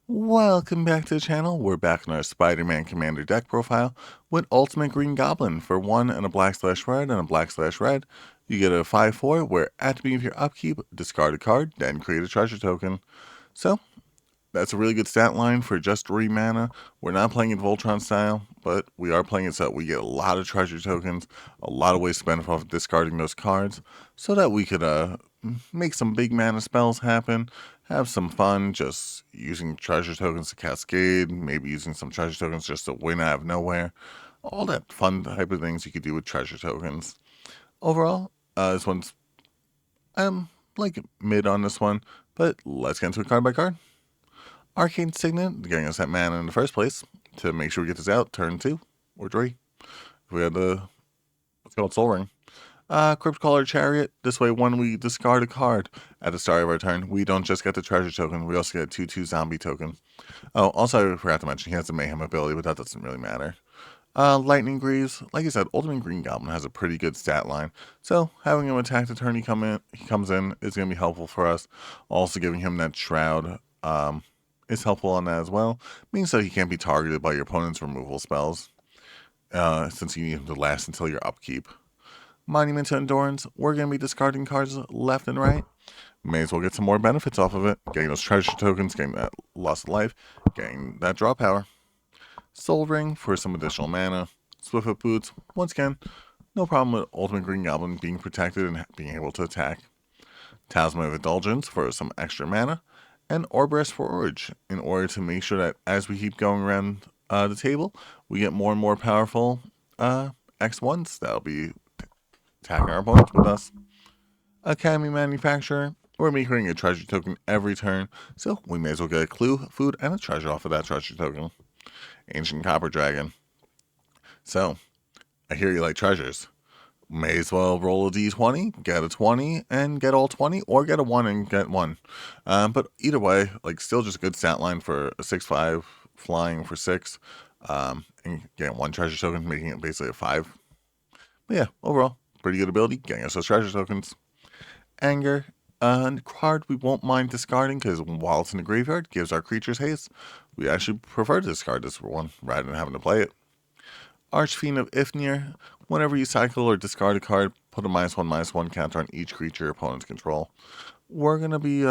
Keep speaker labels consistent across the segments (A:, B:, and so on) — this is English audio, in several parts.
A: Welcome back to the channel. We're back on our Spider-Man Commander deck profile with Ultimate Green Goblin. For 1 and a black/red and a black/red, you get a 5/4 where at the beginning of your upkeep, discard a card, then create a treasure token. So, that's a really good stat line for just 3 mana. We're not playing it Voltron style, but we are playing it so that we get a lot of treasure tokens, a lot of ways to benefit off discarding those cards, so that we could make some big mana spells happen, have some fun just using treasure tokens to cascade, maybe using some treasure tokens just to win out of nowhere. All that fun type of things you could do with treasure tokens. Overall, this one's like mid on this one, but let's get into it card by card. Arcane Signet, getting us that mana in the first place to make sure we get this out turn 2 or 3. If we had the, let's call it Soul Ring. Crypt Caller Chariot, this way when we discard a card at the start of our turn, we don't just get the treasure token, we also get a 2/2 zombie token. Oh, also I forgot to mention, he has the Mayhem ability, but that doesn't really matter. Lightning Greaves, like I said, Ultimate Green Goblin has a pretty good stat line, so having him attack the turn he comes in is going to be helpful for us. Also giving him that Shroud is helpful on that as well, means that he can't be targeted by your opponent's removal spells, since you need him to last until your upkeep. Monument to Endurance, we're going to be discarding cards left and right. May as well get some more benefits off of it, getting those treasure tokens, getting that lost life, getting that draw power. Soul Ring for some additional mana. Swiftfoot Boots, once again, no problem with Ultimate Green Goblin being protected and being able to attack. Talisman of Indulgence for some extra mana. And Orbrest Forge in order to make sure that as we keep going around the table, we get more and more powerful X1s that'll be attacking our opponents with us. Academy Manufacturer, we're making a treasure token every turn, so we may as well get a clue, food, and a treasure off of that treasure token. Ancient Copper Dragon. So, I hear you like treasures. May as well roll a d20, get a 20, and get all 20, or get a 1 and get 1. But either way, like, still just a good stat line for a 6/5 flying for 6, and getting 1 treasure token, making it basically a 5. But yeah, overall, pretty good ability, getting us those treasure tokens. Anger, a card we won't mind discarding because while it's in the graveyard, gives our creatures haste. We actually prefer to discard this one rather than having to play it. Archfiend of Ifnir, whenever you cycle or discard a card, put a -1/-1 counter on each creature your opponents control. We're going to be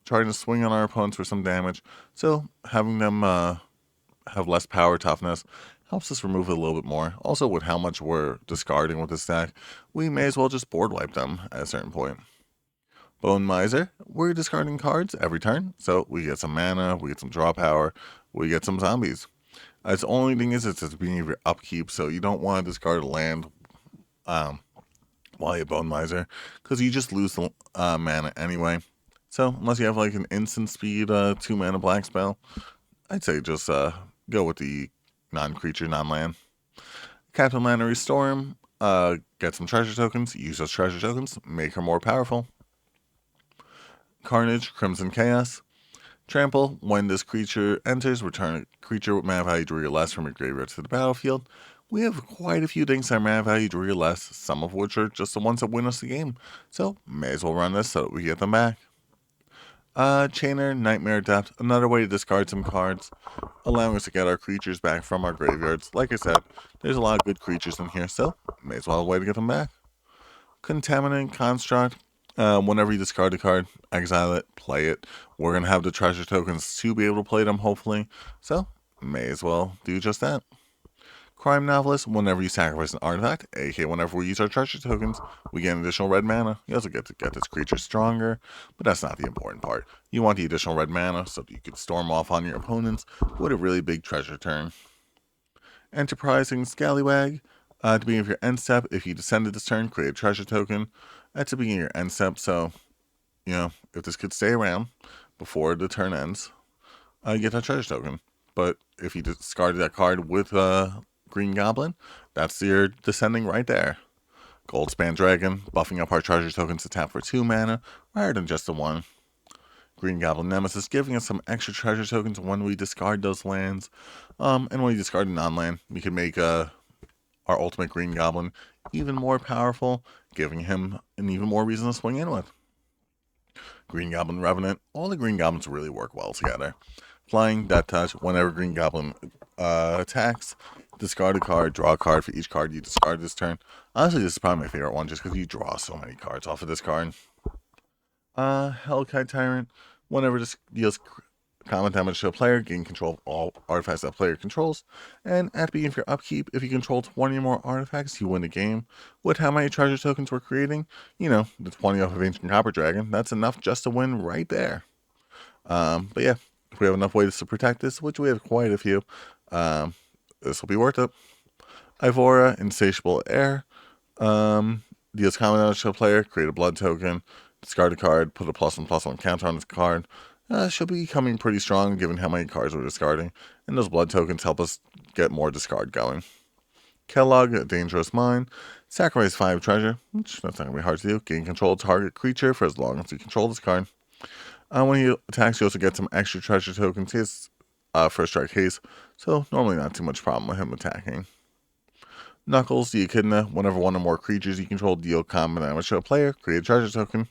A: trying to swing on our opponents for some damage, so having them have less power toughness helps us remove it a little bit more. Also, with how much we're discarding with this stack, we may as well just board wipe them at a certain point. Bone Miser, we're discarding cards every turn, so we get some mana, we get some draw power, we get some zombies. Its only thing is it's at the beginning of your upkeep, so you don't want to discard a land while you Bone Miser, because you just lose the mana anyway. So unless you have like an instant speed 2 mana black spell, I'd say just go with the non-creature, non-land. Captain Lannery Storm, get some treasure tokens, use those treasure tokens, make her more powerful. Carnage, Crimson Chaos. Trample, when this creature enters, return a creature with mana value 3 or less from your graveyard to the battlefield. We have quite a few things that are mana value 3 or less, some of which are just the ones that win us the game. So, may as well run this so that we get them back. Chainer, Nightmare Depth, another way to discard some cards, allowing us to get our creatures back from our graveyards. Like I said, there's a lot of good creatures in here, so may as well have a way to get them back. Contaminant Construct, whenever you discard a card, exile it, play it. We're going to have the treasure tokens to be able to play them, hopefully. So, may as well do just that. Crime Novelist, whenever you sacrifice an artifact, aka whenever we use our treasure tokens, we get an additional red mana. You also get to get this creature stronger, but that's not the important part. You want the additional red mana so that you can storm off on your opponents with a really big treasure turn. Enterprising Scallywag, at the beginning of your end step, if you descended this turn, create a treasure token at the beginning of your end step. So, if this could stay around before the turn ends, you get that treasure token. But if you discarded that card with Green Goblin, that's your descending right there. Goldspan Dragon, buffing up our treasure tokens to tap for 2 mana, rather than just the 1. Green Goblin Nemesis, giving us some extra treasure tokens when we discard those lands. And when we discard a non-land, we can make our Ultimate Green Goblin even more powerful, giving him an even more reason to swing in with. Green Goblin Revenant, all the Green Goblins really work well together. Flying, Death Touch. Whenever Green Goblin attacks, discard a card, draw a card for each card you discard this turn. Honestly, this is probably my favorite one just because you draw so many cards off of this card. Hellkite Tyrant. Whenever this deals common damage to a player, gain control of all artifacts that player controls. And at the beginning of your upkeep, if you control 20 or more artifacts, you win the game. With how many treasure tokens we're creating, you know, the 20 off of Ancient Copper Dragon, that's enough just to win right there. But yeah, if we have enough ways to protect this, which we have quite a few, this will be worth it. Ivora, Insatiable Air. Deals common damage to a player, create a blood token, discard a card, put a +1/+1 counter on this card. She'll be coming pretty strong given how many cards we're discarding, and those blood tokens help us get more discard going. Kellogg, a Dangerous Mine. Sacrifice 5 treasure, which that's not going to be hard to do. Gain control of target creature for as long as you control this card. When he attacks, you also get some extra treasure tokens. He has first strike haste, so normally not too much problem with him attacking. Knuckles, the Echidna. Whenever one or more creatures you control deal combat damage to a player, create a treasure token.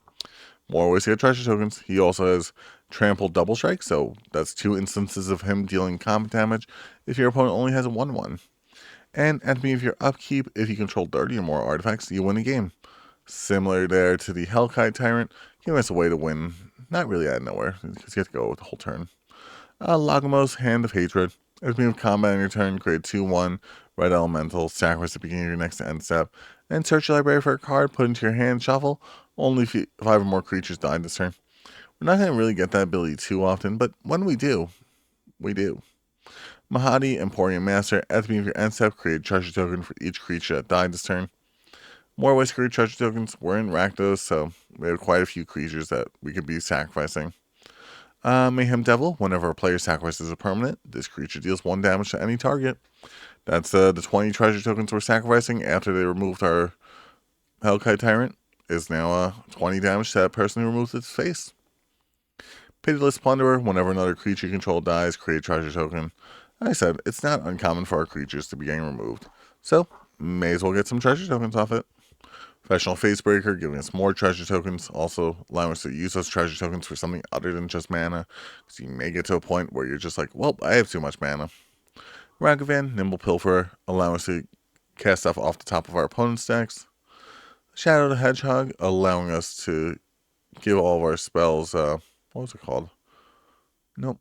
A: More ways to get treasure tokens. He also has Trample Double Strike, so that's 2 instances of him dealing combat damage if your opponent only has a 1/1. And at the beginning of your upkeep, if you control 30 or more artifacts, you win a game. Similar there to the Hellkite Tyrant, giving us a way to win, not really out of nowhere, because you have to go the whole turn. Lagomos, Hand of Hatred. At the beginning of combat on your turn, create 2/1 red elemental, sacrifice at the beginning of your next end step, and search your library for a card, put into your hand, shuffle. Only if 5 or more creatures die this turn. We're not going to really get that ability too often, but when we do, we do. Mahadi, Emporium Master. At the beginning of your end step, create a treasure token for each creature that died this turn. More ways to create treasure tokens. We're in Rakdos, so we have quite a few creatures that we could be sacrificing. Mayhem Devil. Whenever a player sacrifices a permanent, this creature deals 1 damage to any target. That's the 20 treasure tokens we're sacrificing after they removed our Hellkite Tyrant. Is now 20 damage to that person who removes its face. Pitiless Plunderer. Whenever another creature you control dies, create a treasure token. Like I said, it's not uncommon for our creatures to be getting removed, so may as well get some treasure tokens off it. Professional Facebreaker, giving us more treasure tokens, also allowing us to use those treasure tokens for something other than just mana, because you may get to a point where you're just like, well, I have too much mana. Ragavan, Nimble Pilferer, allowing us to cast stuff off the top of our opponent's decks. Shadow the Hedgehog, allowing us to give all of our spells, what was it called? Nope.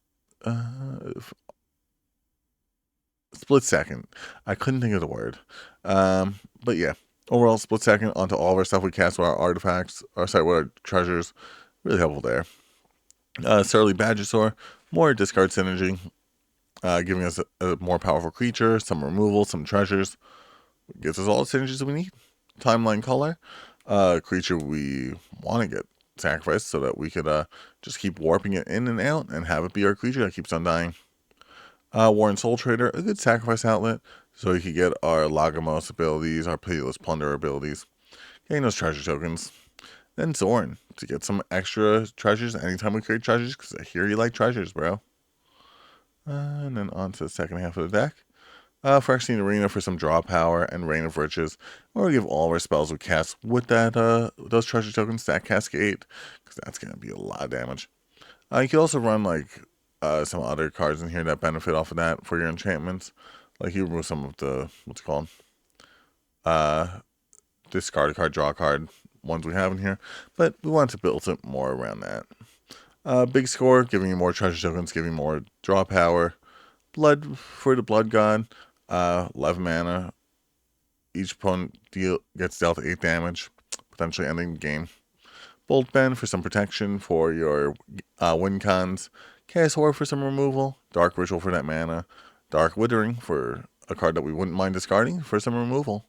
A: Split second. I couldn't think of the word. But yeah, overall, split second onto all of our stuff we cast with our artifacts, with our treasures. Really helpful there. Surly Badgersaur, more discard synergy, giving us a more powerful creature, some removal, some treasures. Gives us all the synergies that we need. Timeline Color, creature we want to get sacrificed so that we could just keep warping it in and out and have it be our creature that keeps on dying. Warren Soul Trader, a good sacrifice outlet, so we could get our Lagomos abilities, our Pitiless Plunderer abilities, getting those treasure tokens. Then Zorn, to get some extra treasures anytime we create treasures, because I hear you like treasures, bro. And then on to the second half of the deck. Phyrexian Arena for some draw power, and Rain of Riches, where we give all of our spells we cast with that those treasure tokens that cascade, because that's going to be a lot of damage. You can also run like some other cards in here that benefit off of that for your enchantments. Like you remove some of the, what's it called? Discard a card, draw a card ones we have in here. But we want to build it more around that. Big Score, giving you more treasure tokens, giving you more draw power. Blood for the Blood God, 11 mana. Each opponent gets dealt 8 damage, potentially ending the game. Bolt Bend for some protection for your win cons. Chaos Horror for some removal. Dark Ritual for that mana. Dark Withering for a card that we wouldn't mind discarding for some removal.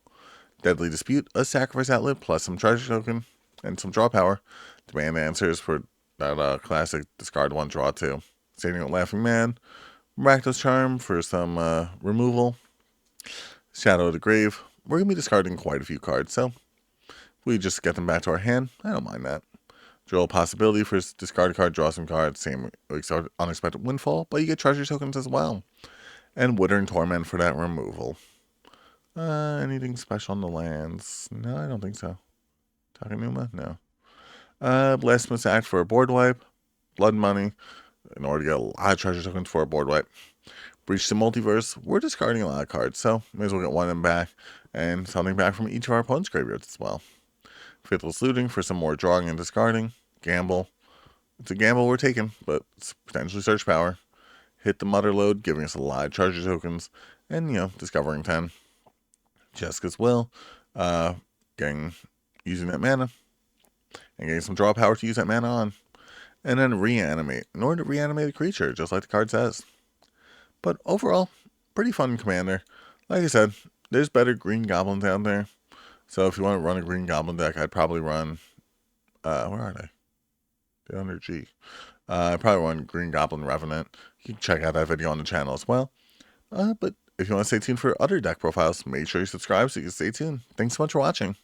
A: Deadly Dispute, a sacrifice outlet plus some treasure token and some draw power. Demand Answers for that classic discard 1, draw 2. Standing with Laughing Man. Rakdos Charm for some removal. Shadow of the Grave. We're going to be discarding quite a few cards, so if we just get them back to our hand, I don't mind that. Draw a Possibility for discard a card, draw some cards, same Unexpected Windfall, but you get treasure tokens as well. And Withering Torment for that removal. Anything special on the lands? No, I don't think so. Takanuma? No. Blasphemous Act for a board wipe. Blood Money. in order to get a lot of treasure tokens for a board wipe. Breach the Multiverse, we're discarding a lot of cards, so may as well get one of them back, and something back from each of our opponent's graveyards as well. Faithless Looting for some more drawing and discarding. Gamble. It's a gamble we're taking, but it's potentially search power. Hit the Mutter Load, giving us a lot of treasure tokens, and, discovering 10. Jessica's Will, using that mana, and getting some draw power to use that mana on. And then Reanimate, in order to reanimate a creature, just like the card says. But overall, pretty fun commander. Like I said, there's better Green Goblins out there. So if you want to run a Green Goblin deck, I'd probably run, where are they? They're under G. I'd probably run Green Goblin Revenant. You can check out that video on the channel as well. But if you want to stay tuned for other deck profiles, make sure you subscribe so you can stay tuned. Thanks so much for watching.